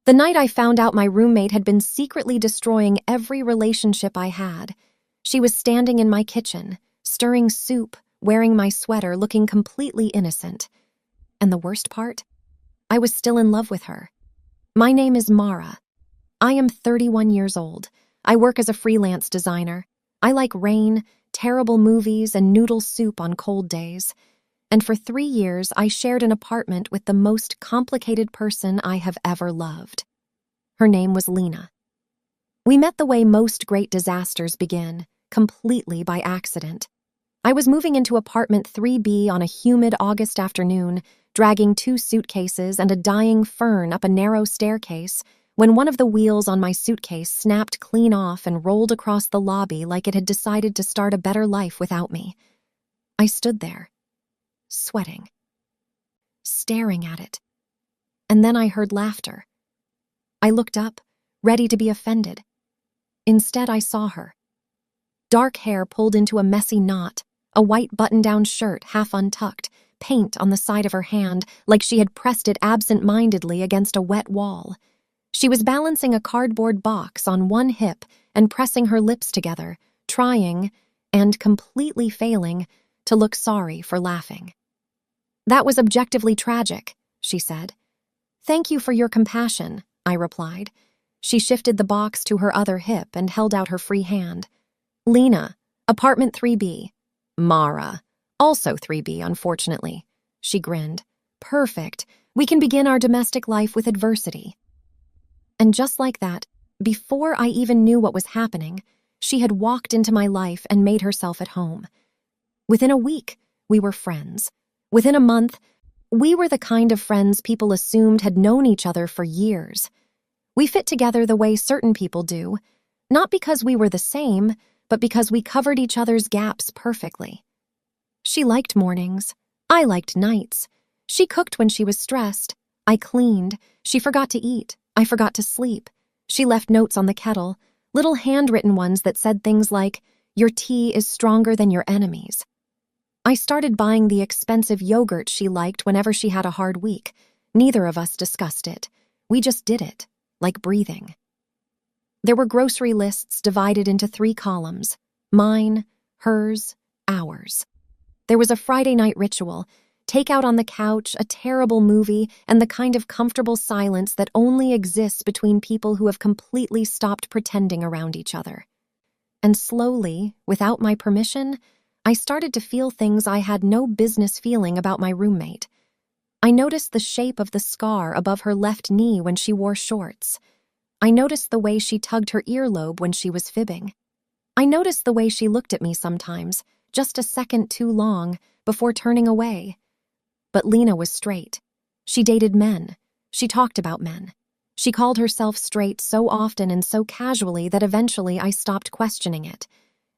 The night I found out my roommate had been secretly destroying every relationship I had. She was standing in my kitchen, stirring soup, wearing my sweater, looking completely innocent. And the worst part? I was still in love with her. My name is Mara. I am 31 years old. I work as a freelance designer. I like rain, terrible movies, and noodle soup on cold days. And for 3 years, I shared an apartment with the most complicated person I have ever loved. Her name was Lena. We met the way most great disasters begin, completely by accident. I was moving into apartment 3B on a humid August afternoon, dragging 2 suitcases and a dying fern up a narrow staircase, when one of the wheels on my suitcase snapped clean off and rolled across the lobby like it had decided to start a better life without me. I stood there, sweating, staring at it. And then I heard laughter. I looked up, ready to be offended. Instead, I saw her. Dark hair pulled into a messy knot, a white button-down shirt half untucked, paint on the side of her hand like she had pressed it absent-mindedly against a wet wall. She was balancing a cardboard box on one hip and pressing her lips together, trying, and completely failing, to look sorry for laughing. "That was objectively tragic," she said. "Thank you for your compassion," I replied. She shifted the box to her other hip and held out her free hand. "Lena, apartment 3B. Mara, also 3B, unfortunately." She grinned. "Perfect. We can begin our domestic life with adversity." And just like that, before I even knew what was happening, she had walked into my life and made herself at home. Within a week, we were friends. Within a month, we were the kind of friends people assumed had known each other for years. We fit together the way certain people do, not because we were the same, but because we covered each other's gaps perfectly. She liked mornings. I liked nights. She cooked when she was stressed. I cleaned. She forgot to eat. I forgot to sleep. She left notes on the kettle, little handwritten ones that said things like, "Your tea is stronger than your enemies." I started buying the expensive yogurt she liked whenever she had a hard week. Neither of us discussed it. We just did it, like breathing. There were grocery lists divided into 3 columns: mine, hers, ours. There was a Friday night ritual, takeout on the couch, a terrible movie, and the kind of comfortable silence that only exists between people who have completely stopped pretending around each other. And slowly, without my permission, I started to feel things I had no business feeling about my roommate. I noticed the shape of the scar above her left knee when she wore shorts. I noticed the way she tugged her earlobe when she was fibbing. I noticed the way she looked at me sometimes, just a second too long, before turning away. But Lena was straight. She dated men. She talked about men. She called herself straight so often and so casually that eventually I stopped questioning it.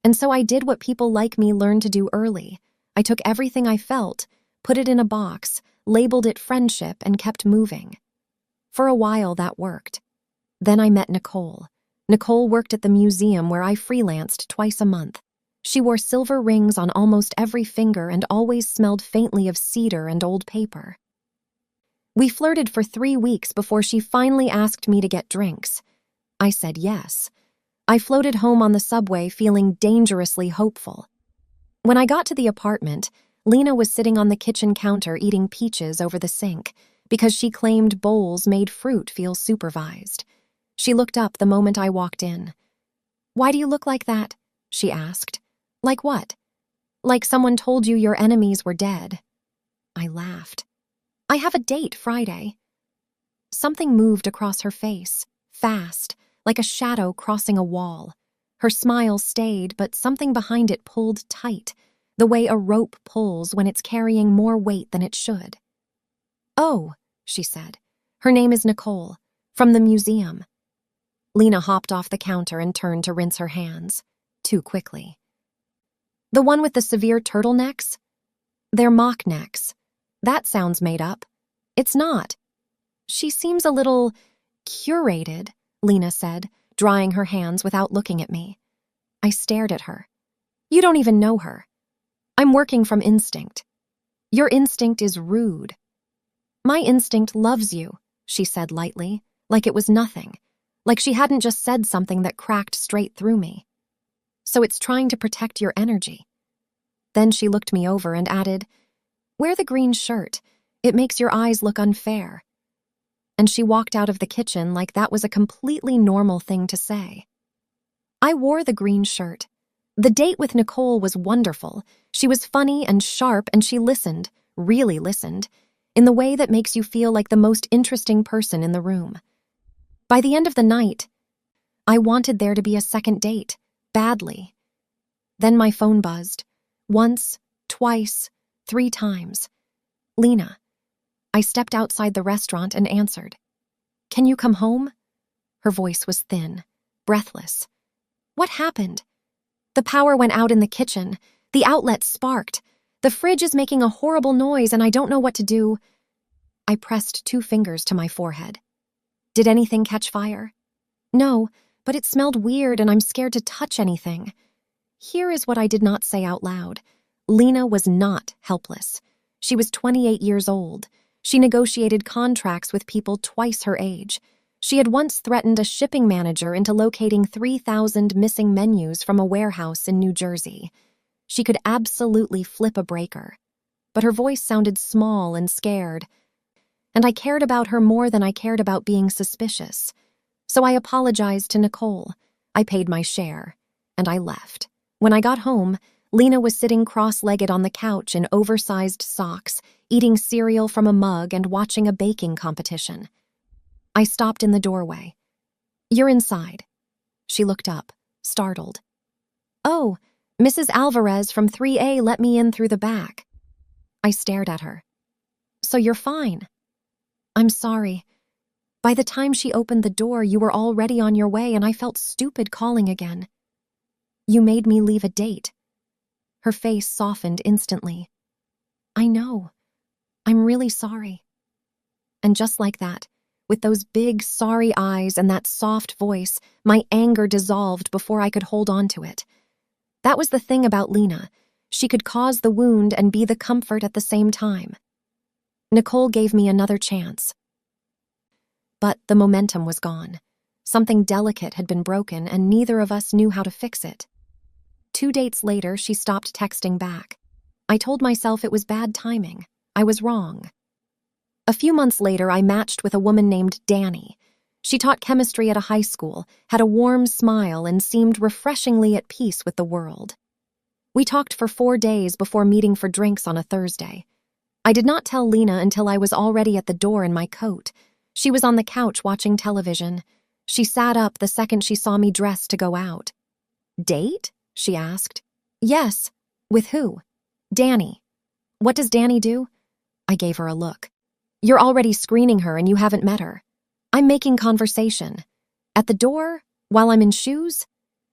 And so I did what people like me learned to do early. I took everything I felt, put it in a box, labeled it friendship, and kept moving. For a while that worked. Then I met Nicole. Nicole worked at the museum where I freelanced twice a month. She wore silver rings on almost every finger and always smelled faintly of cedar and old paper. We flirted for 3 weeks before she finally asked me to get drinks. I said yes. I floated home on the subway feeling dangerously hopeful. When I got to the apartment, Lena was sitting on the kitchen counter eating peaches over the sink because she claimed bowls made fruit feel supervised. She looked up the moment I walked in. "Why do you look like that?" she asked. "Like what?" "Like someone told you your enemies were dead." I laughed. "I have a date Friday." Something moved across her face, fast, like a shadow crossing a wall. Her smile stayed, but something behind it pulled tight, the way a rope pulls when it's carrying more weight than it should. "Oh," she said. "Her name is Nicole, from the museum." Lena hopped off the counter and turned to rinse her hands, too quickly. "The one with the severe turtlenecks?" "They're mock necks. That sounds made up." "It's not." "She seems a little curated," Lena said, drying her hands without looking at me. I stared at her. "You don't even know her." "I'm working from instinct." "Your instinct is rude." "My instinct loves you," she said lightly. like it was nothing, like she hadn't just said something that cracked straight through me. So it's trying to protect your energy. Then she looked me over and added, "Wear the green shirt. It makes your eyes look unfair." And she walked out of the kitchen like that was a completely normal thing to say. I wore the green shirt. The date with Nicole was wonderful. She was funny and sharp, and she listened, really listened, in the way that makes you feel like the most interesting person in the room. By the end of the night, I wanted there to be a second date, badly. Then my phone buzzed. Once, twice, 3 times. Lena. I stepped outside the restaurant and answered. "Can you come home?" Her voice was thin, breathless. What happened? The power went out in the kitchen. The outlet sparked. The fridge is making a horrible noise and I don't know what to do. I pressed 2 fingers to my forehead. Did anything catch fire? No, but it smelled weird and I'm scared to touch anything. Here is what I did not say out loud. Lena was not helpless. She was 28 years old. She negotiated contracts with people twice her age. She had once threatened a shipping manager into locating 3,000 missing menus from a warehouse in New Jersey. She could absolutely flip a breaker. But her voice sounded small and scared. And I cared about her more than I cared about being suspicious. So I apologized to Nicole. I paid my share. And I left. When I got home, Lena was sitting cross-legged on the couch in oversized socks, eating cereal from a mug and watching a baking competition. I stopped in the doorway. "You're inside." She looked up, startled. "Oh, Mrs. Alvarez from 3A let me in through the back." I stared at her. "So you're fine?" "I'm sorry. By the time she opened the door, you were already on your way and I felt stupid calling again. You made me leave a date." Her face softened instantly. "I know. I'm really sorry." And just like that, with those big, sorry eyes and that soft voice, my anger dissolved before I could hold on to it. That was the thing about Lena. She could cause the wound and be the comfort at the same time. Nicole gave me another chance. But the momentum was gone. Something delicate had been broken and neither of us knew how to fix it. 2 dates later, she stopped texting back. I told myself it was bad timing. I was wrong. A few months later, I matched with a woman named Danny. She taught chemistry at a high school, had a warm smile, and seemed refreshingly at peace with the world. We talked for 4 days before meeting for drinks on a Thursday. I did not tell Lena until I was already at the door in my coat. She was on the couch watching television. She sat up the second she saw me dressed to go out. "Date?" she asked. "Yes. With who?" "Danny." "What does Danny do?" I gave her a look. "You're already screening her and you haven't met her." "I'm making conversation." "At the door? While I'm in shoes?"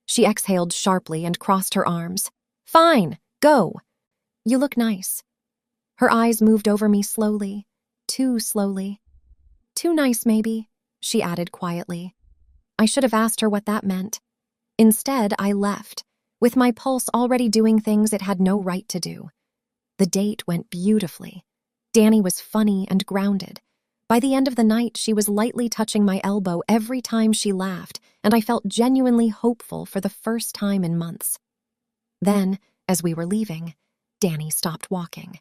She exhaled sharply and crossed her arms. "Fine, go." "You look nice." Her eyes moved over me slowly, too slowly. "Too nice, maybe," she added quietly. I should have asked her what that meant. Instead, I left, with my pulse already doing things it had no right to do. The date went beautifully. Danny was funny and grounded. By the end of the night, she was lightly touching my elbow every time she laughed, and I felt genuinely hopeful for the first time in months. Then, as we were leaving, Danny stopped walking.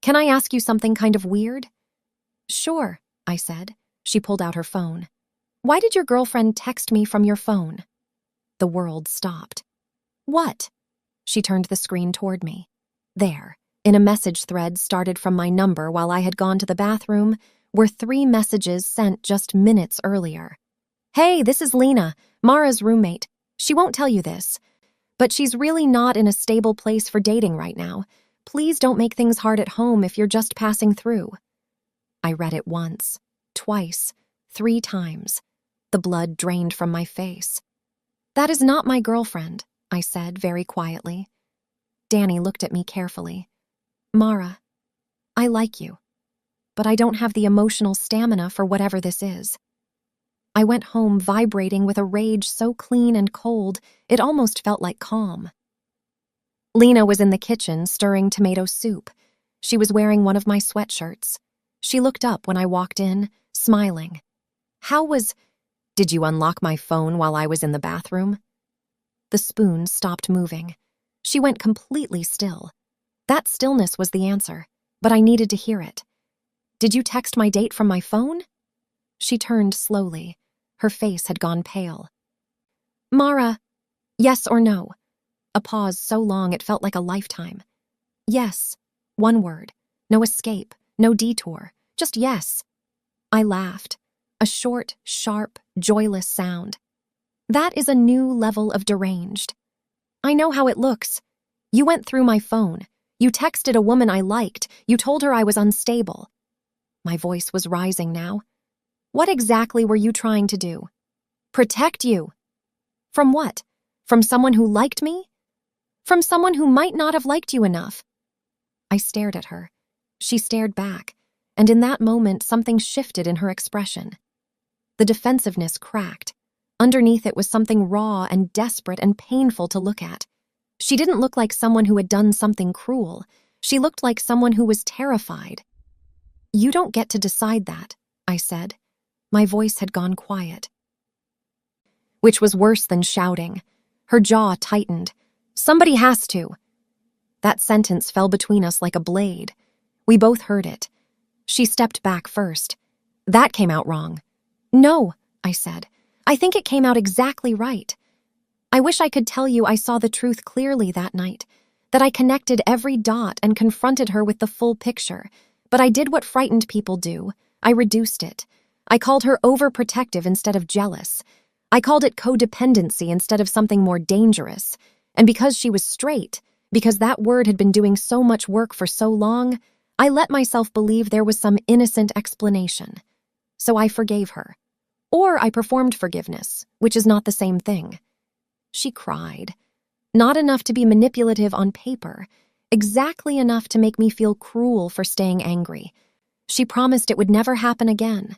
"Can I ask you something kind of weird?" "Sure," I said. She pulled out her phone. "Why did your girlfriend text me from your phone?" The world stopped. "What?" She turned the screen toward me. There, in a message thread started from my number while I had gone to the bathroom, were 3 messages sent just minutes earlier. "Hey, this is Lena, Mara's roommate. She won't tell you this, but she's really not in a stable place for dating right now. Please don't make things hard at home if you're just passing through." I read it once, twice, 3 times. The blood drained from my face. "That is not my girlfriend," I said very quietly. Danny looked at me carefully. "Mara, I like you, but I don't have the emotional stamina for whatever this is." I went home vibrating with a rage so clean and cold, it almost felt like calm. Lena was in the kitchen stirring tomato soup. She was wearing one of my sweatshirts. She looked up when I walked in, smiling. Did you unlock my phone while I was in the bathroom? The spoon stopped moving. She went completely still. That stillness was the answer, but I needed to hear it. Did you text my date from my phone? She turned slowly. Her face had gone pale. Mara, yes or no? A pause so long it felt like a lifetime. Yes. One word. No escape, no detour. Just yes. I laughed. A short, sharp, joyless sound. That is a new level of deranged. I know how it looks. You went through my phone. You texted a woman I liked. You told her I was unstable. My voice was rising now. What exactly were you trying to do? Protect you. From what? From someone who liked me? From someone who might not have liked you enough. I stared at her. She stared back, and in that moment something shifted in her expression. The defensiveness cracked. Underneath it was something raw and desperate and painful to look at. She didn't look like someone who had done something cruel. She looked like someone who was terrified. You don't get to decide that, I said. My voice had gone quiet. Which was worse than shouting. Her jaw tightened. Somebody has to. That sentence fell between us like a blade. We both heard it. She stepped back first. That came out wrong. No, I said. I think it came out exactly right. I wish I could tell you I saw the truth clearly that night, that I connected every dot and confronted her with the full picture, but I did what frightened people do. I reduced it. I called her overprotective instead of jealous. I called it codependency instead of something more dangerous. And because she was straight, because that word had been doing so much work for so long, I let myself believe there was some innocent explanation. So I forgave her. Or I performed forgiveness, which is not the same thing. She cried. Not enough to be manipulative on paper, exactly enough to make me feel cruel for staying angry. She promised it would never happen again.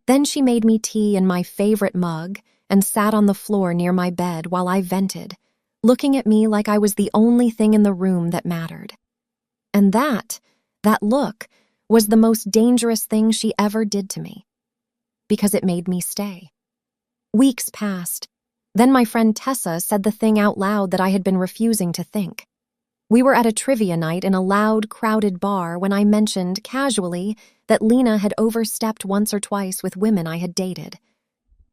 Then she made me tea in my favorite mug and sat on the floor near my bed while I vented, looking at me like I was the only thing in the room that mattered. And that look, was the most dangerous thing she ever did to me. Because it made me stay. Weeks passed. Then my friend Tessa said the thing out loud that I had been refusing to think. We were at a trivia night in a loud, crowded bar when I mentioned, casually, that Lena had overstepped once or twice with women I had dated.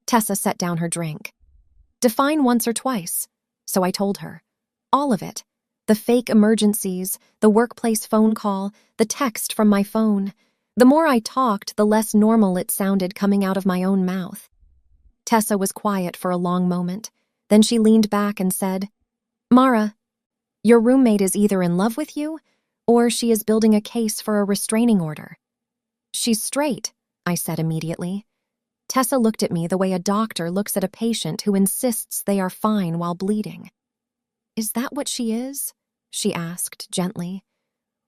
Tessa set down her drink. Define once or twice. So I told her. All of it. The fake emergencies, the workplace phone call, the text from my phone. The more I talked, the less normal it sounded coming out of my own mouth. Tessa was quiet for a long moment. Then she leaned back and said, Mara, your roommate is either in love with you, or she is building a case for a restraining order. She's straight, I said immediately. Tessa looked at me the way a doctor looks at a patient who insists they are fine while bleeding. Is that what she is? She asked gently.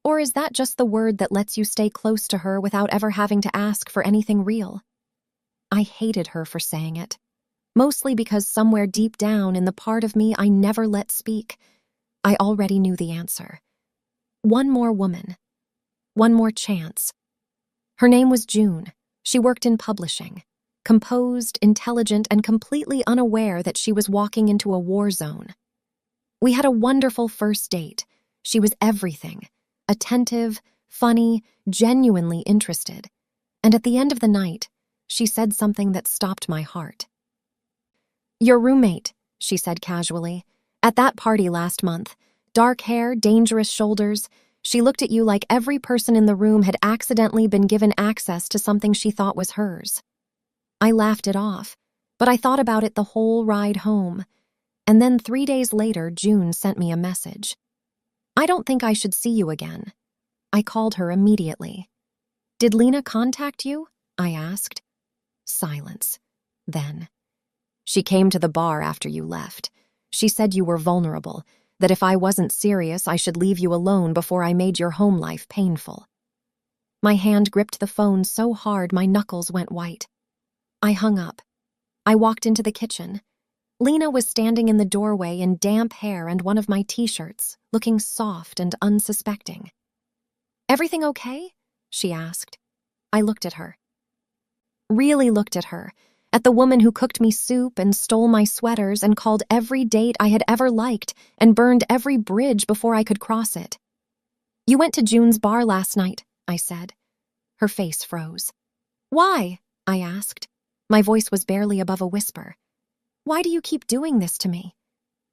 Or is that just the word that lets you stay close to her without ever having to ask for anything real? I hated her for saying it, mostly because somewhere deep down in the part of me I never let speak, I already knew the answer. One more woman. One more chance. Her name was June. She worked in publishing. Composed, intelligent, and completely unaware that she was walking into a war zone. We had a wonderful first date. She was everything. Attentive, funny, genuinely interested. And at the end of the night, she said something that stopped my heart. Your roommate, she said casually, at that party last month. Dark hair, dangerous shoulders. She looked at you like every person in the room had accidentally been given access to something she thought was hers. I laughed it off, but I thought about it the whole ride home. And then 3 days later, June sent me a message. I don't think I should see you again. I called her immediately. Did Lena contact you? I asked. Silence. Then. She came to the bar after you left. She said you were vulnerable, that if I wasn't serious, I should leave you alone before I made your home life painful. My hand gripped the phone so hard my knuckles went white. I hung up. I walked into the kitchen. Lena was standing in the doorway in damp hair and one of my t-shirts, looking soft and unsuspecting. Everything okay? She asked. I looked at her. Really looked at her, at the woman who cooked me soup and stole my sweaters and called every date I had ever liked and burned every bridge before I could cross it. "You went to June's bar last night," I said. Her face froze. "Why?" I asked. My voice was barely above a whisper. "Why do you keep doing this to me?"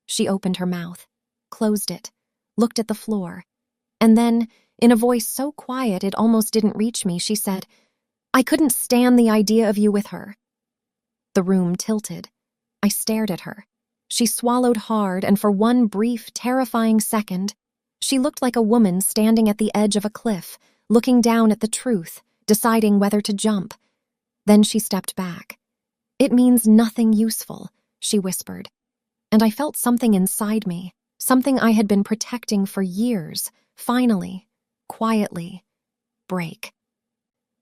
She opened her mouth, closed it, looked at the floor, and then, in a voice so quiet it almost didn't reach me, she said, "I couldn't stand the idea of you with her." The room tilted. I stared at her. She swallowed hard, and for one brief, terrifying second, she looked like a woman standing at the edge of a cliff, looking down at the truth, deciding whether to jump. Then she stepped back. "It means nothing useful," she whispered. And I felt something inside me, something I had been protecting for years, finally, quietly, break.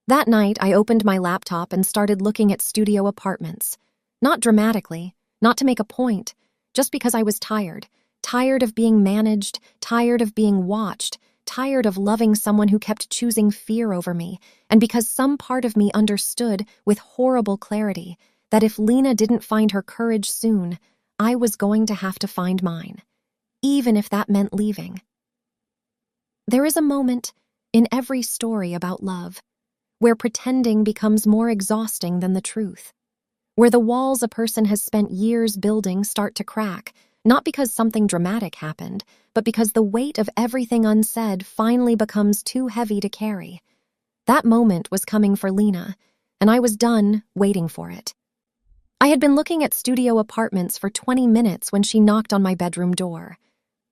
That night, I opened my laptop and started looking at studio apartments. Not dramatically, not to make a point, just because I was tired. Tired of being managed, tired of being watched, tired of loving someone who kept choosing fear over me, and because some part of me understood with horrible clarity that if Lena didn't find her courage soon, I was going to have to find mine, even if that meant leaving. There is a moment in every story about love where pretending becomes more exhausting than the truth, where the walls a person has spent years building start to crack, not because something dramatic happened, but because the weight of everything unsaid finally becomes too heavy to carry. That moment was coming for Lena, and I was done waiting for it. I had been looking at studio apartments for 20 minutes when she knocked on my bedroom door.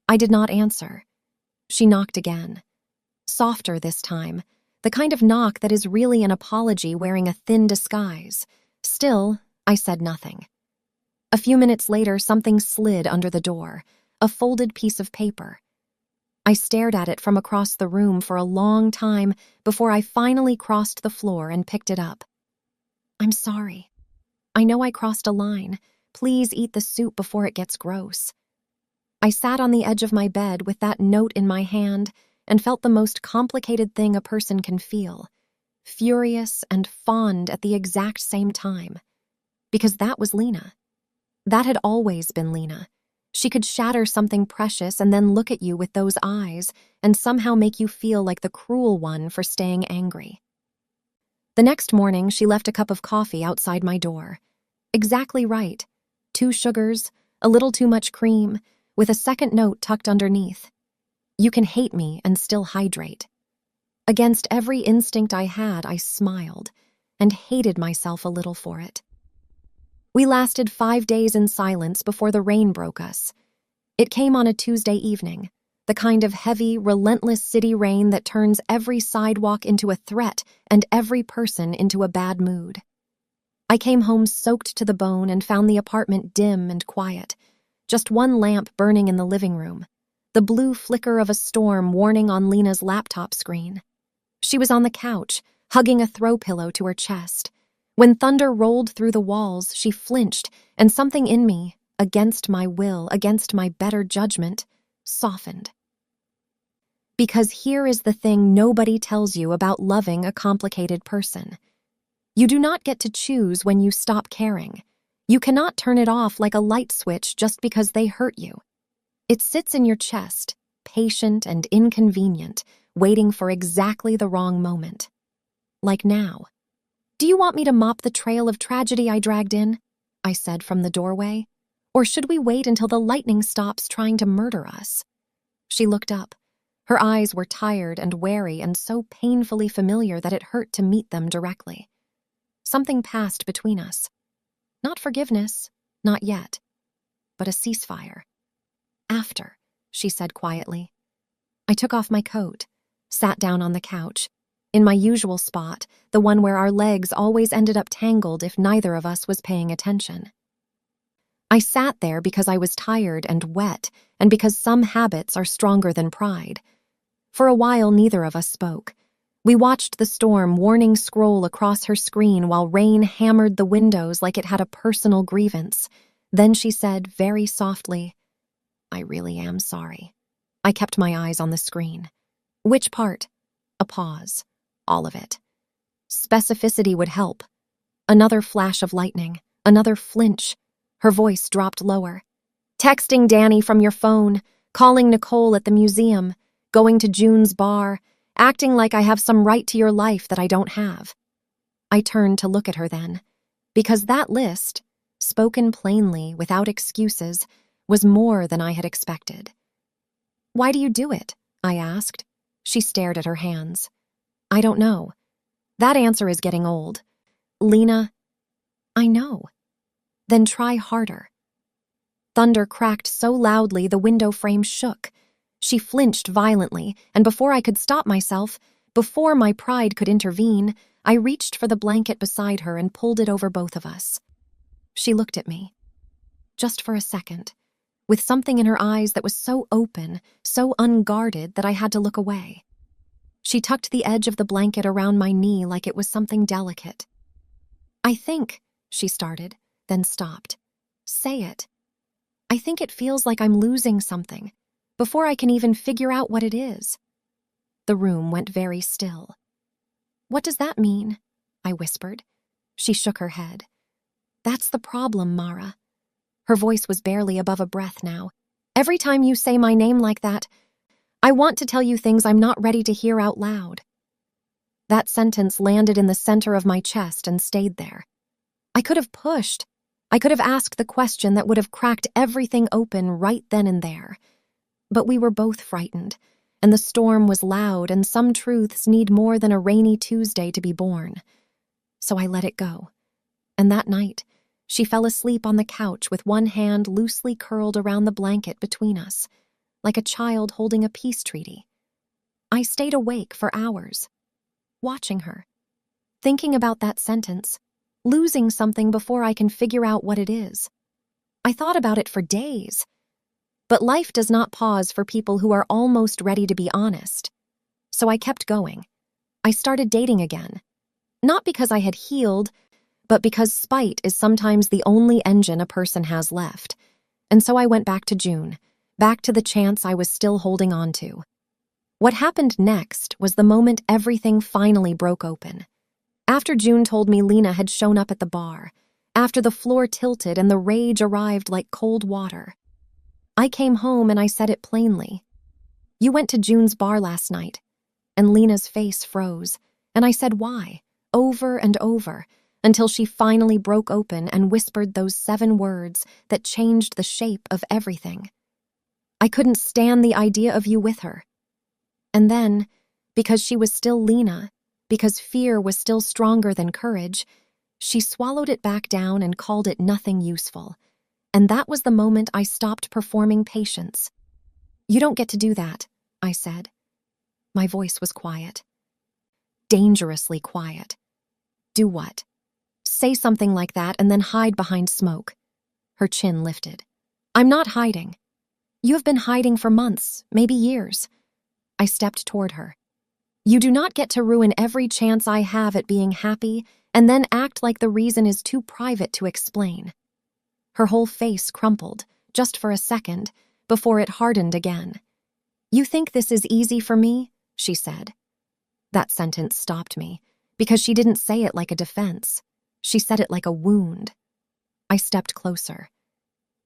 I did not answer. She knocked again. Softer this time, the kind of knock that is really an apology wearing a thin disguise. Still, I said nothing. A few minutes later, something slid under the door, a folded piece of paper. I stared at it from across the room for a long time before I finally crossed the floor and picked it up. "I'm sorry. I know I crossed a line. Please eat the soup before it gets gross." I sat on the edge of my bed with that note in my hand and felt the most complicated thing a person can feel, furious and fond at the exact same time. Because that was Lena. That had always been Lena. She could shatter something precious and then look at you with those eyes and somehow make you feel like the cruel one for staying angry. The next morning, she left a cup of coffee outside my door. Exactly right. 2 sugars, a little too much cream, with a second note tucked underneath. "You can hate me and still hydrate." Against every instinct I had, I smiled and hated myself a little for it. We lasted 5 days in silence before the rain broke us. It came on a Tuesday evening, the kind of heavy, relentless city rain that turns every sidewalk into a threat and every person into a bad mood. I came home soaked to the bone and found the apartment dim and quiet. Just one lamp burning in the living room, the blue flicker of a storm warning on Lena's laptop screen. She was on the couch, hugging a throw pillow to her chest. When thunder rolled through the walls, she flinched, and something in me, against my will, against my better judgment, softened. Because here is the thing nobody tells you about loving a complicated person. You do not get to choose when you stop caring. You cannot turn it off like a light switch just because they hurt you. It sits in your chest, patient and inconvenient, waiting for exactly the wrong moment. Like now. "Do you want me to mop the trail of tragedy I dragged in?" I said from the doorway. "Or should we wait until the lightning stops trying to murder us?" She looked up. Her eyes were tired and wary and so painfully familiar that it hurt to meet them directly. Something passed between us. Not forgiveness, not yet, but a ceasefire. "After," she said quietly. I took off my coat, sat down on the couch, in my usual spot, the one where our legs always ended up tangled if neither of us was paying attention. I sat there because I was tired and wet, and because some habits are stronger than pride. For a while, neither of us spoke. We watched the storm warning scroll across her screen while rain hammered the windows like it had a personal grievance. Then she said, very softly, "I really am sorry." I kept my eyes on the screen. "Which part?" A pause. "All of it." "Specificity would help." Another flash of lightning, another flinch. Her voice dropped lower. Texting Danny from your phone, calling Nicole at the museum, going to June's bar, acting like I have some right to your life that I don't have. I turned to look at her then, because that list, spoken plainly, without excuses, was more than I had expected. Why do you do it? I asked. She stared at her hands. I don't know. That answer is getting old. Lena, I know. Then try harder. Thunder cracked so loudly the window frame shook. She flinched violently, and before I could stop myself, before my pride could intervene, I reached for the blanket beside her and pulled it over both of us. She looked at me. Just for a second, with something in her eyes that was so open, so unguarded that I had to look away. She tucked the edge of the blanket around my knee like it was something delicate. I think, she started, then stopped. Say it. I think it feels like I'm losing something, before I can even figure out what it is. The room went very still. What does that mean? I whispered. She shook her head. That's the problem, Mara. Her voice was barely above a breath now. Every time you say my name like that, I want to tell you things I'm not ready to hear out loud. That sentence landed in the center of my chest and stayed there. I could have pushed. I could have asked the question that would have cracked everything open right then and there. But we were both frightened, and the storm was loud, and some truths need more than a rainy Tuesday to be born. So I let it go. And that night, she fell asleep on the couch with one hand loosely curled around the blanket between us, like a child holding a peace treaty. I stayed awake for hours, watching her, thinking about that sentence, losing something before I can figure out what it is. I thought about it for days. But life does not pause for people who are almost ready to be honest. So I kept going. I started dating again. Not because I had healed, but because spite is sometimes the only engine a person has left. And so I went back to June, back to the chance I was still holding on to. What happened next was the moment everything finally broke open. After June told me Lena had shown up at the bar, after the floor tilted and the rage arrived like cold water, I came home and I said it plainly. You went to June's bar last night, and Lena's face froze, and I said why, over and over, until she finally broke open and whispered those 7 words that changed the shape of everything. I couldn't stand the idea of you with her. And then, because she was still Lena, because fear was still stronger than courage, she swallowed it back down and called it nothing useful. And that was the moment I stopped performing patience. You don't get to do that, I said. My voice was quiet. Dangerously quiet. Do what? Say something like that and then hide behind smoke. Her chin lifted. I'm not hiding. You have been hiding for months, maybe years. I stepped toward her. You do not get to ruin every chance I have at being happy and then act like the reason is too private to explain. Her whole face crumpled, just for a second, before it hardened again. You think this is easy for me? She said. That sentence stopped me, because she didn't say it like a defense. She said it like a wound. I stepped closer.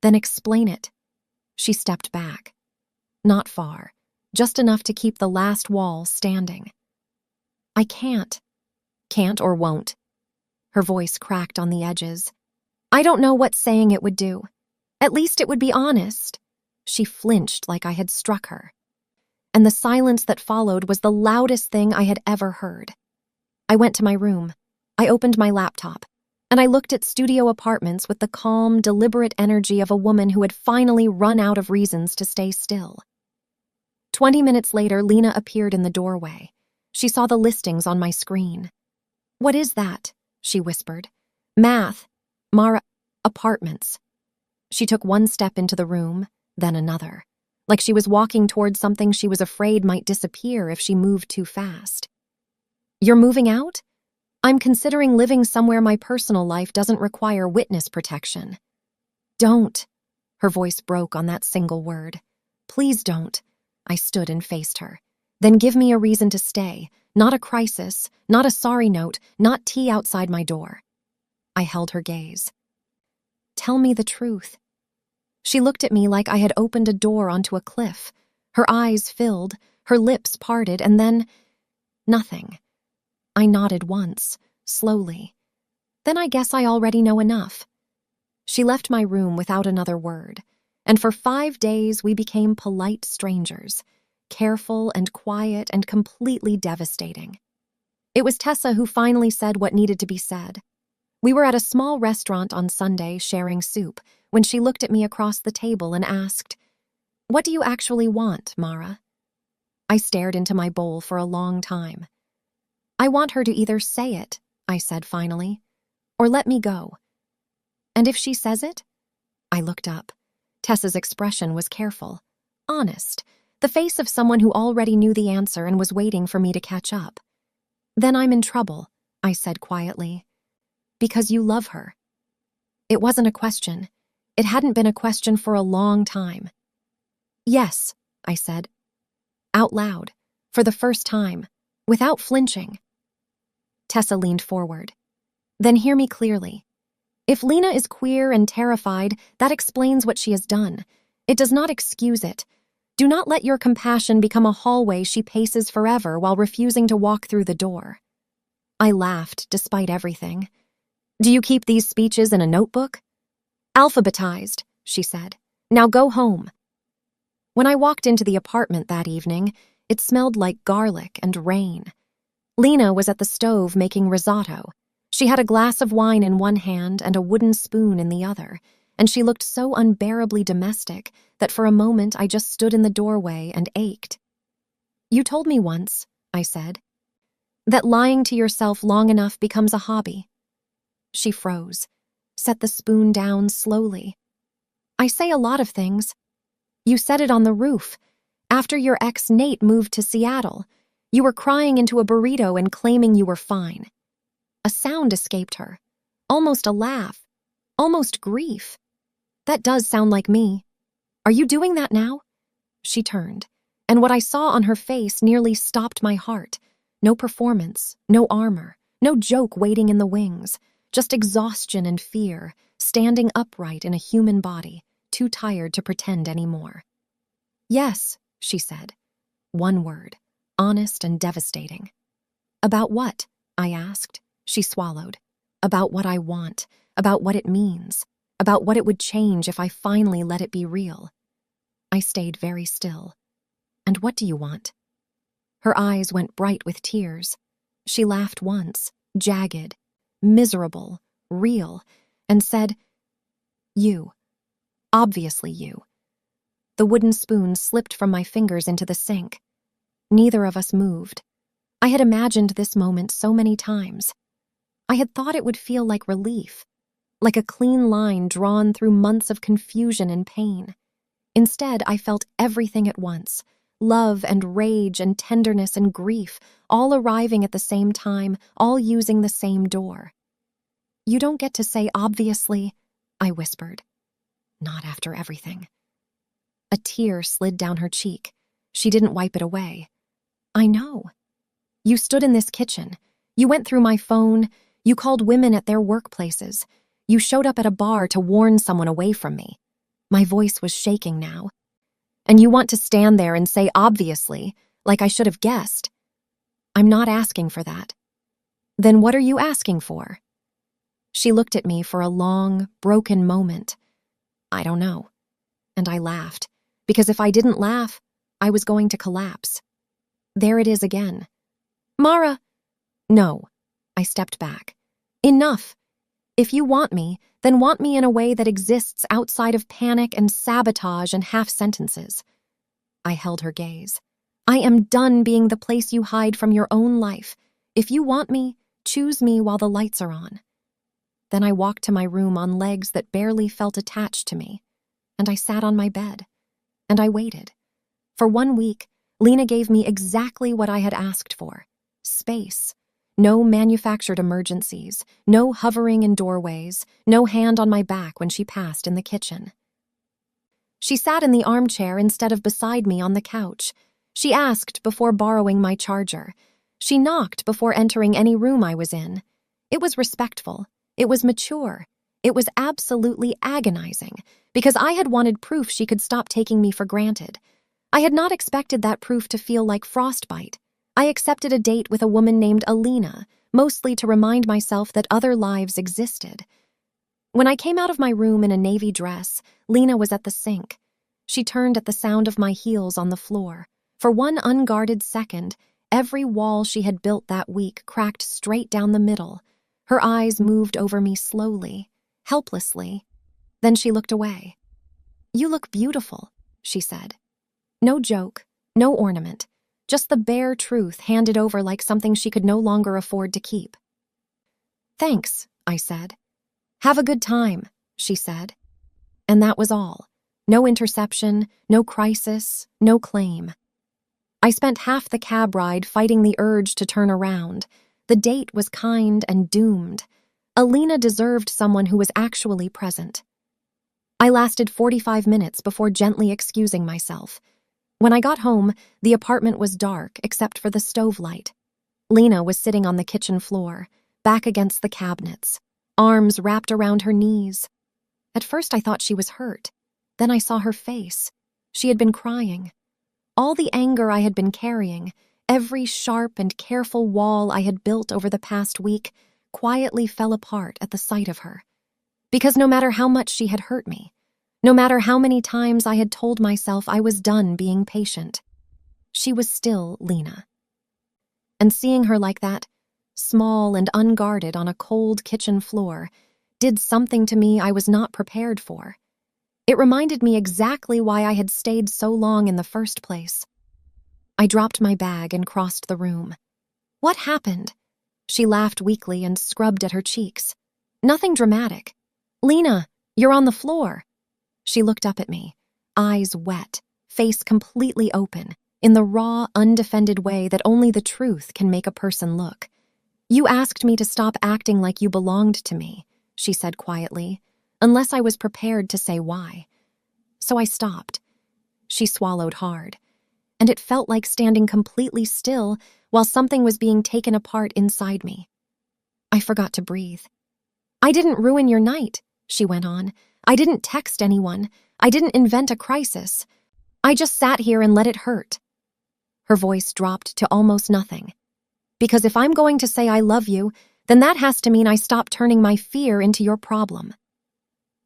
Then explain it. She stepped back. Not far, just enough to keep the last wall standing. I can't. Can't or won't. Her voice cracked on the edges. I don't know what saying it would do. At least it would be honest. She flinched like I had struck her. And the silence that followed was the loudest thing I had ever heard. I went to my room. I opened my laptop, and I looked at studio apartments with the calm, deliberate energy of a woman who had finally run out of reasons to stay still. 20 minutes later, Lena appeared in the doorway. She saw the listings on my screen. What is that? She whispered. Math. Mara. Apartments. She took one step into the room, then another, like she was walking toward something she was afraid might disappear if she moved too fast. You're moving out? I'm considering living somewhere my personal life doesn't require witness protection. Don't. Her voice broke on that single word. Please don't. I stood and faced her. Then give me a reason to stay, not a crisis, not a sorry note, not tea outside my door. I held her gaze. Tell me the truth. She looked at me like I had opened a door onto a cliff. Her eyes filled, her lips parted, and then nothing. I nodded once, slowly. Then I guess I already know enough. She left my room without another word, and for 5 days we became polite strangers, careful and quiet and completely devastating. It was Tessa who finally said what needed to be said. We were at a small restaurant on Sunday sharing soup when she looked at me across the table and asked, "What do you actually want, Mara?" I stared into my bowl for a long time. "I want her to either say it," I said finally, "or let me go." "And if she says it?" I looked up. Tessa's expression was careful, honest, the face of someone who already knew the answer and was waiting for me to catch up. "Then I'm in trouble," I said quietly. "Because you love her." It wasn't a question. It hadn't been a question for a long time. "Yes," I said, out loud, for the first time, without flinching. Tessa leaned forward. "Then hear me clearly. If Lena is queer and terrified, that explains what she has done. It does not excuse it. Do not let your compassion become a hallway she paces forever while refusing to walk through the door." I laughed, despite everything. "Do you keep these speeches in a notebook?" "Alphabetized," she said. "Now go home." When I walked into the apartment that evening, it smelled like garlic and rain. Lena was at the stove making risotto. She had a glass of wine in one hand and a wooden spoon in the other, and she looked so unbearably domestic that for a moment I just stood in the doorway and ached. "You told me once," I said, "that lying to yourself long enough becomes a hobby." She froze, set the spoon down slowly. "I say a lot of things. You said it on the roof. After your ex Nate moved to Seattle, you were crying into a burrito and claiming you were fine." A sound escaped her, almost a laugh, almost grief. "That does sound like me. Are you doing that now?" She turned, and what I saw on her face nearly stopped my heart. No performance, no armor, no joke waiting in the wings, just exhaustion and fear, standing upright in a human body, too tired to pretend anymore. "Yes," she said. One word, honest and devastating. "About what?" I asked. She swallowed. "About what I want, about what it means, about what it would change if I finally let it be real." I stayed very still. "And what do you want?" Her eyes went bright with tears. She laughed once, jagged, miserable, real, and said, "You. Obviously you." The wooden spoon slipped from my fingers into the sink. Neither of us moved. I had imagined this moment so many times. I had thought it would feel like relief, like a clean line drawn through months of confusion and pain. Instead, I felt everything at once, love and rage and tenderness and grief, all arriving at the same time, all using the same door. "You don't get to say obviously," I whispered. "Not after everything." A tear slid down her cheek. She didn't wipe it away. "I know. You stood in this kitchen. You went through my phone. You called women at their workplaces. You showed up at a bar to warn someone away from me." My voice was shaking now. "And you want to stand there and say obviously, like I should have guessed. I'm not asking for that." "Then what are you asking for?" She looked at me for a long, broken moment. "I don't know." And I laughed, because if I didn't laugh, I was going to collapse. There it is again. "Mara!" "No." I stepped back. "Enough. If you want me, then want me in a way that exists outside of panic and sabotage and half-sentences." I held her gaze. "I am done being the place you hide from your own life. If you want me, choose me while the lights are on." Then I walked to my room on legs that barely felt attached to me, and I sat on my bed, and I waited. For 1 week, Lena gave me exactly what I had asked for: space. No manufactured emergencies, no hovering in doorways, no hand on my back when she passed in the kitchen. She sat in the armchair instead of beside me on the couch. She asked before borrowing my charger. She knocked before entering any room I was in. It was respectful. It was mature. It was absolutely agonizing, because I had wanted proof she could stop taking me for granted. I had not expected that proof to feel like frostbite. I accepted a date with a woman named Lena, mostly to remind myself that other lives existed. When I came out of my room in a navy dress, Lena was at the sink. She turned at the sound of my heels on the floor. For one unguarded second, every wall she had built that week cracked straight down the middle. Her eyes moved over me slowly, helplessly. Then she looked away. "You look beautiful," she said. No joke, no ornament, just the bare truth handed over like something she could no longer afford to keep. "Thanks," I said. "Have a good time," she said. And that was all. No interception, no crisis, no claim. I spent half the cab ride fighting the urge to turn around. The date was kind and doomed. Lena deserved someone who was actually present. I lasted 45 minutes before gently excusing myself. When I got home, the apartment was dark except for the stove light. Lena was sitting on the kitchen floor, back against the cabinets, arms wrapped around her knees. At first I thought she was hurt. Then I saw her face. She had been crying. All the anger I had been carrying, every sharp and careful wall I had built over the past week, quietly fell apart at the sight of her. Because no matter how much she had hurt me, no matter how many times I had told myself I was done being patient, she was still Lena. And seeing her like that, small and unguarded on a cold kitchen floor, did something to me I was not prepared for. It reminded me exactly why I had stayed so long in the first place. I dropped my bag and crossed the room. "What happened?" She laughed weakly and scrubbed at her cheeks. "Nothing dramatic. Lena, you're on the floor." She looked up at me, eyes wet, face completely open, in the raw, undefended way that only the truth can make a person look. "You asked me to stop acting like you belonged to me," she said quietly, unless I was prepared to say why. So I stopped. She swallowed hard, and it felt like standing completely still while something was being taken apart inside me. I forgot to breathe. "I didn't ruin your night," she went on. "I didn't text anyone. I didn't invent a crisis. I just sat here and let it hurt." Her voice dropped to almost nothing. "Because if I'm going to say I love you, then that has to mean I stop turning my fear into your problem."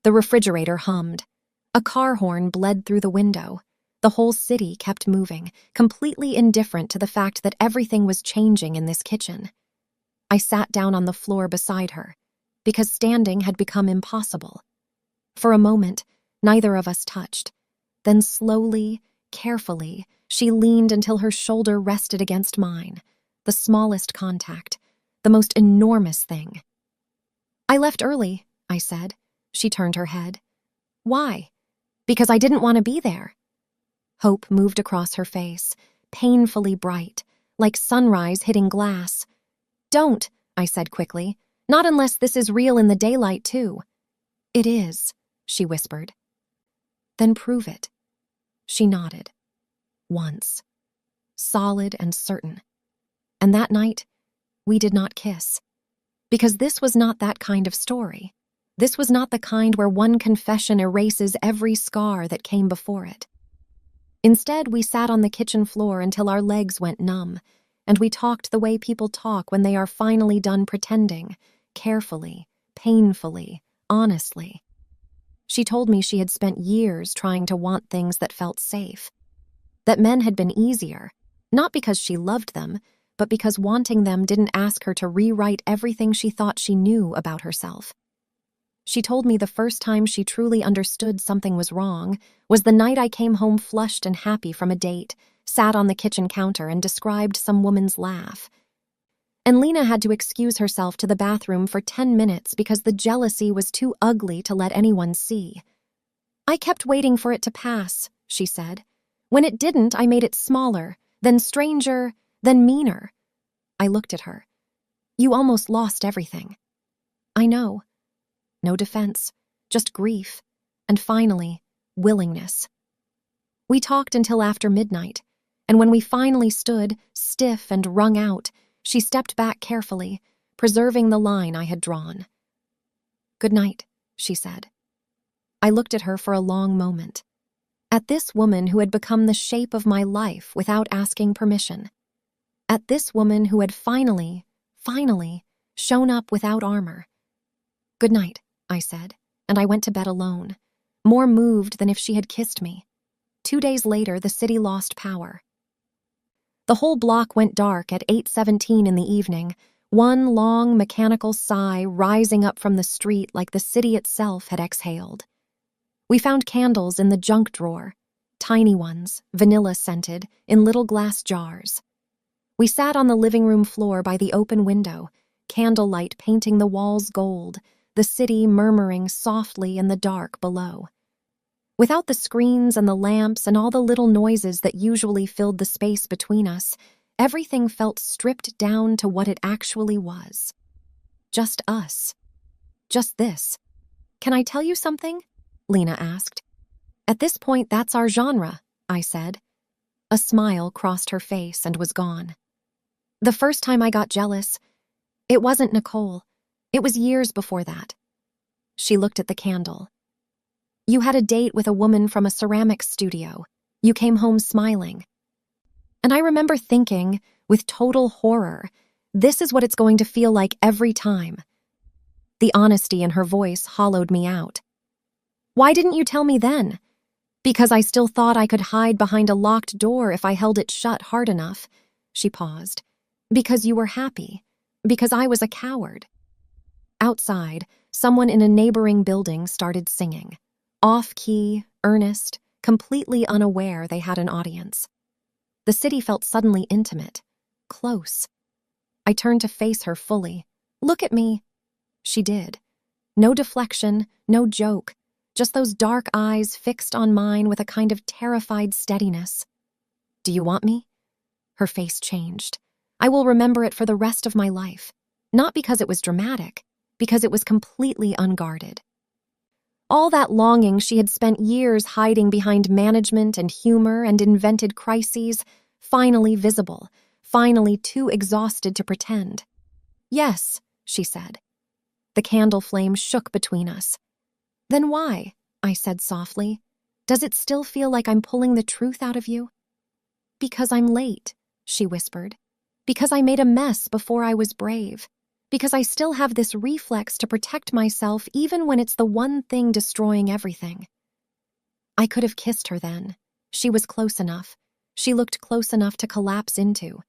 The refrigerator hummed. A car horn bled through the window. The whole city kept moving, completely indifferent to the fact that everything was changing in this kitchen. I sat down on the floor beside her, because standing had become impossible. For a moment, neither of us touched. Then slowly, carefully, she leaned until her shoulder rested against mine, the smallest contact, the most enormous thing. "I left early," I said. She turned her head. "Why?" "Because I didn't want to be there." Hope moved across her face, painfully bright, like sunrise hitting glass. "Don't," I said quickly. "Not unless this is real in the daylight, too." "It is," she whispered. "Then prove it." She nodded. Once. Solid and certain. And that night, we did not kiss. Because this was not that kind of story. This was not the kind where one confession erases every scar that came before it. Instead, we sat on the kitchen floor until our legs went numb, and we talked the way people talk when they are finally done pretending, carefully, painfully, honestly. She told me she had spent years trying to want things that felt safe, that men had been easier, not because she loved them, but because wanting them didn't ask her to rewrite everything she thought she knew about herself. She told me the first time she truly understood something was wrong was the night I came home flushed and happy from a date, sat on the kitchen counter and described some woman's laugh. And Lena had to excuse herself to the bathroom for 10 minutes because the jealousy was too ugly to let anyone see. "I kept waiting for it to pass," she said. "When it didn't, I made it smaller, then stranger, then meaner." I looked at her. "You almost lost everything." "I know." No defense, just grief, and finally, willingness. We talked until after midnight, and when we finally stood, stiff and wrung out, she stepped back carefully, preserving the line I had drawn. "Good night," she said. I looked at her for a long moment. At this woman who had become the shape of my life without asking permission. At this woman who had finally shown up without armor. "Good night," I said, and I went to bed alone, more moved than if she had kissed me. 2 days later, the city lost power. The whole block went dark at 8:17 in the evening, one long mechanical sigh rising up from the street like the city itself had exhaled. We found candles in the junk drawer, tiny ones, vanilla-scented, in little glass jars. We sat on the living room floor by the open window, candlelight painting the walls gold, the city murmuring softly in the dark below. Without the screens and the lamps and all the little noises that usually filled the space between us, everything felt stripped down to what it actually was. Just us. Just this. "Can I tell you something?" Lena asked. "At this point, that's our genre," I said. A smile crossed her face and was gone. "The first time I got jealous, it wasn't Nicole. It was years before that." She looked at the candle. "You had a date with a woman from a ceramics studio. You came home smiling. And I remember thinking, with total horror, this is what it's going to feel like every time." The honesty in her voice hollowed me out. "Why didn't you tell me then?" "Because I still thought I could hide behind a locked door if I held it shut hard enough." She paused. "Because you were happy. Because I was a coward." Outside, someone in a neighboring building started singing. Off-key, earnest, completely unaware they had an audience. The city felt suddenly intimate, close. I turned to face her fully. "Look at me." She did. No deflection, no joke, just those dark eyes fixed on mine with a kind of terrified steadiness. "Do you want me?" Her face changed. I will remember it for the rest of my life. Not because it was dramatic, because it was completely unguarded. All that longing she had spent years hiding behind management and humor and invented crises, finally visible, finally too exhausted to pretend. "Yes," she said. The candle flame shook between us. "Then why?" I said softly. "Does it still feel like I'm pulling the truth out of you?" "Because I'm late," she whispered. "Because I made a mess before I was brave. Because I still have this reflex to protect myself even when it's the one thing destroying everything." I could have kissed her then. She was close enough. She looked close enough to collapse into.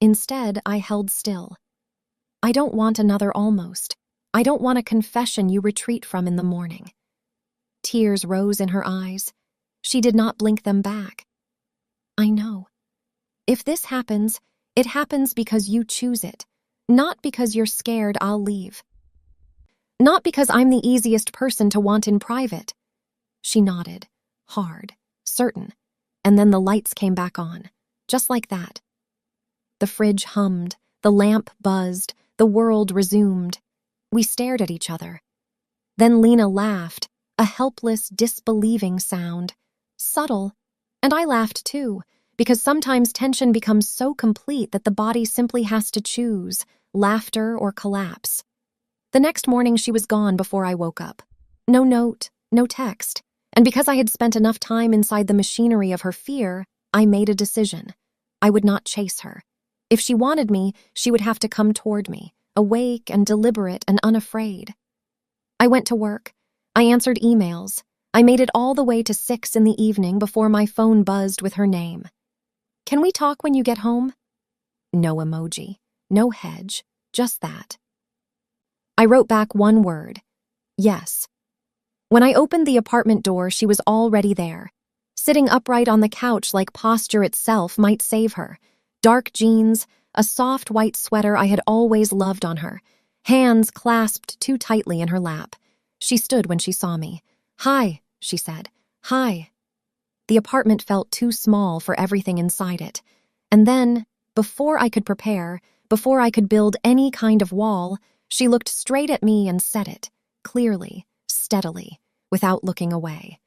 Instead, I held still. "I don't want another almost. I don't want a confession you retreat from in the morning." Tears rose in her eyes. She did not blink them back. "I know. If this happens, it happens because you choose it. Not because you're scared I'll leave. Not because I'm the easiest person to want in private." She nodded, hard, certain, and then the lights came back on, just like that. The fridge hummed, the lamp buzzed, the world resumed. We stared at each other. Then Lena laughed, a helpless, disbelieving sound. Subtle, and I laughed too, because sometimes tension becomes so complete that the body simply has to choose, laughter or collapse. The next morning she was gone before I woke up. No note, no text, and because I had spent enough time inside the machinery of her fear, I made a decision. I would not chase her. If she wanted me, she would have to come toward me, awake and deliberate and unafraid. I went to work. I answered emails. I made it all the way to 6 in the evening before my phone buzzed with her name. "Can we talk when you get home?" No emoji, no hedge, just that. I wrote back one word: yes. When I opened the apartment door, she was already there. Sitting upright on the couch like posture itself might save her. Dark jeans, a soft white sweater I had always loved on her, hands clasped too tightly in her lap. She stood when she saw me. "Hi," she said. "Hi." The apartment felt too small for everything inside it. And then, before I could prepare, before I could build any kind of wall, she looked straight at me and said it, clearly, steadily, without looking away.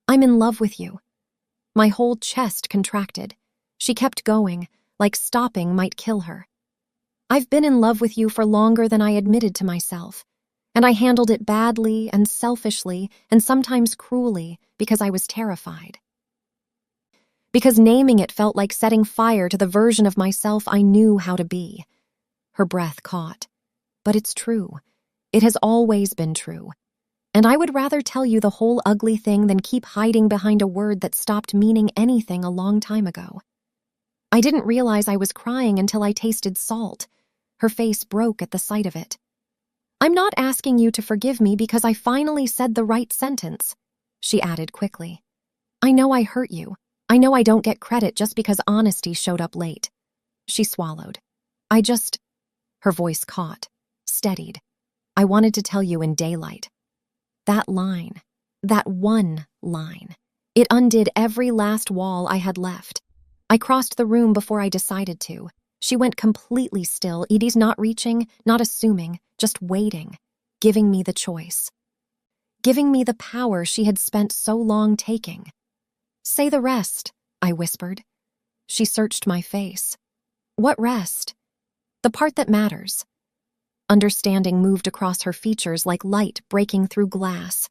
"I'm in love with you." My whole chest contracted. She kept going, like stopping might kill her. "I've been in love with you for longer than I admitted to myself. And I handled it badly and selfishly and sometimes cruelly because I was terrified. Because naming it felt like setting fire to the version of myself I knew how to be. Her breath caught. But it's true. It has always been true. And I would rather tell you the whole ugly thing than keep hiding behind a word that stopped meaning anything a long time ago. I didn't realize I was crying until I tasted salt. Her face broke at the sight of it. I'm not asking you to forgive me because I finally said the right sentence, she added quickly. I know I hurt you. I know I don't get credit just because honesty showed up late. She swallowed. Her voice caught, steadied. I wanted to tell you in daylight. That line, that one line, it undid every last wall I had left. I crossed the room before I decided to. She went completely still, Edie's not reaching, not assuming, just waiting, giving me the choice. Giving me the power she had spent so long taking. Say the rest, I whispered. She searched my face. What rest? The part that matters. Understanding moved across her features like light breaking through glass.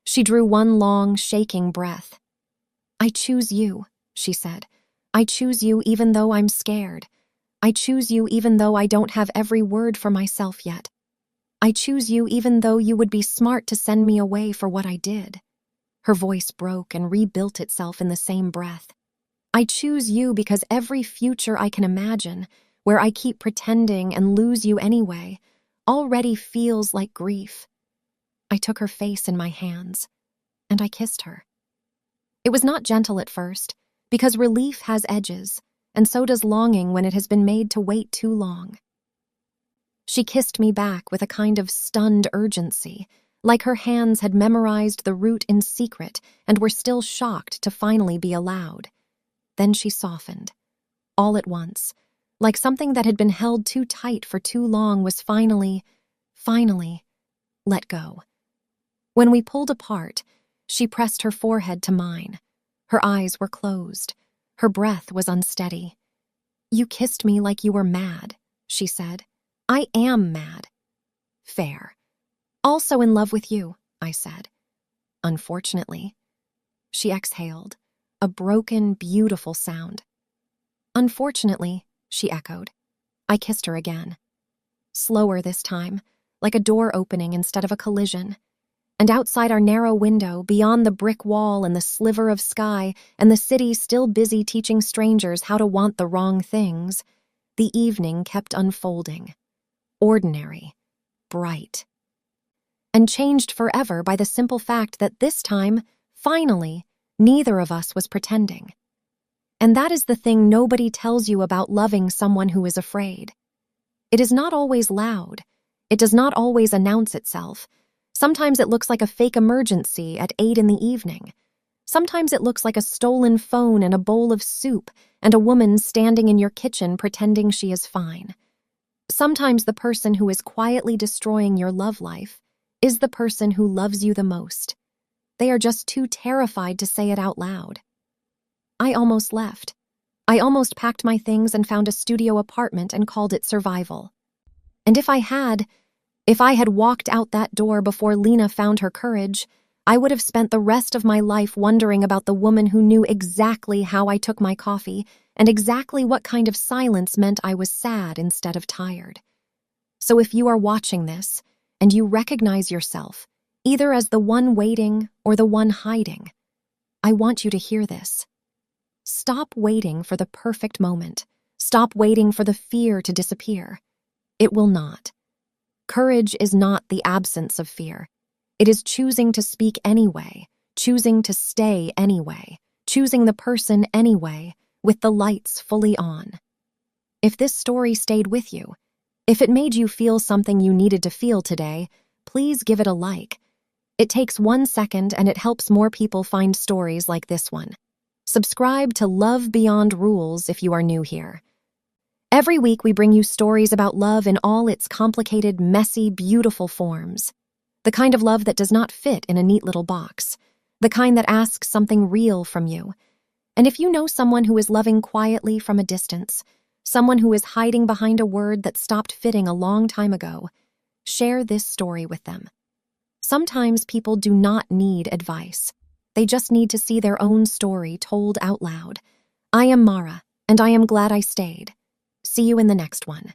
She drew one long, shaking breath. I choose you, she said. I choose you even though I'm scared. I choose you even though I don't have every word for myself yet. I choose you even though you would be smart to send me away for what I did. Her voice broke and rebuilt itself in the same breath. I choose you because every future I can imagine, where I keep pretending and lose you anyway, already feels like grief. I took her face in my hands, and I kissed her. It was not gentle at first, because relief has edges, and so does longing when it has been made to wait too long. She kissed me back with a kind of stunned urgency, like her hands had memorized the route in secret and were still shocked to finally be allowed. Then she softened, all at once, like something that had been held too tight for too long was finally, let go. When we pulled apart, she pressed her forehead to mine. Her eyes were closed. Her breath was unsteady. You kissed me like you were mad, she said. I am mad. Fair. Also in love with you, I said. Unfortunately. She exhaled, a broken, beautiful sound. Unfortunately, she echoed. I kissed her again. Slower this time, like a door opening instead of a collision. And outside our narrow window, beyond the brick wall and the sliver of sky, and the city still busy teaching strangers how to want the wrong things, the evening kept unfolding. Ordinary, bright. And changed forever by the simple fact that this time, finally, neither of us was pretending. And that is the thing nobody tells you about loving someone who is afraid. It is not always loud. It does not always announce itself. Sometimes it looks like a fake emergency at 8 in the evening. Sometimes it looks like a stolen phone and a bowl of soup and a woman standing in your kitchen pretending she is fine. Sometimes the person who is quietly destroying your love life is the person who loves you the most. They are just too terrified to say it out loud. I almost left. I almost packed my things and found a studio apartment and called it survival. And if I had walked out that door before Lena found her courage, I would have spent the rest of my life wondering about the woman who knew exactly how I took my coffee and exactly what kind of silence meant I was sad instead of tired. So if you are watching this and you recognize yourself, either as the one waiting or the one hiding, I want you to hear this. Stop waiting for the perfect moment. Stop waiting for the fear to disappear. It will not. Courage is not the absence of fear. It is choosing to speak anyway, choosing to stay anyway, choosing the person anyway, with the lights fully on. If this story stayed with you, if it made you feel something you needed to feel today, please give it a like. It takes 1 second and it helps more people find stories like this one. Subscribe to Love Beyond Rules if you are new here. Every week we bring you stories about love in all its complicated, messy, beautiful forms. The kind of love that does not fit in a neat little box. The kind that asks something real from you. And if you know someone who is loving quietly from a distance, someone who is hiding behind a word that stopped fitting a long time ago, share this story with them. Sometimes people do not need advice. They just need to see their own story told out loud. I am Mara, and I am glad I stayed. See you in the next one.